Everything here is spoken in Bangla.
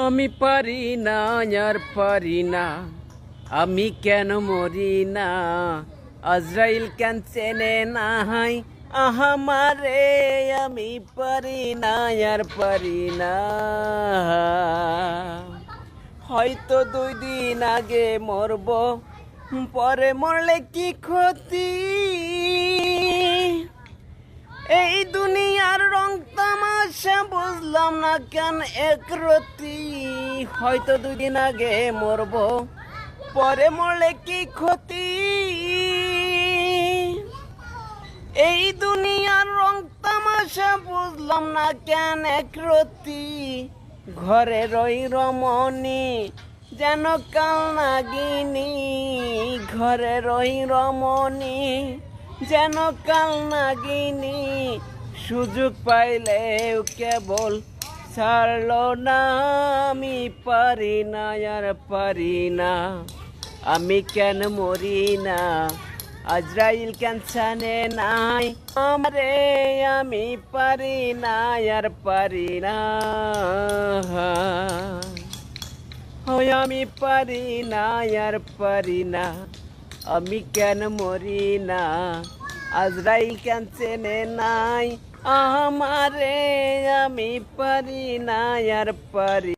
আমি পারি না আর পারি না, আমি কেন মরি না? আজরাইল কেন চেনে নাই আহামারে? আমি পারি না আর পারি না। হয়তো 2 দিন আগে মরব, পরে মরলে কি ক্ষতি? এই দুনিয়ার রং তামাশা বুঝলাম না কেন একরতি। হয়তো 2 দিন আগে মরব, পরে মরলে কি ক্ষতি? এই দুনিয়ার রং তামাশা বুঝলাম না কেন একরতি। ঘরে রই রমণী যেন কাল নাগিনী, ঘরে রই রমণী যেন কাল নাগিনী। সুযোগ পাইলেও কেবল ছাড়লো না, আমি পারি না আর পারি না, আমি কেন মরি না? আজরাইল কেন জানে নাই আমারে? আমি পারি না আর পারি না। আমি পারি না আর পারি না, আমি কেন মরি না? আজরাইল কেন চেনে নাই আমারে? আমি পারি না আর পারি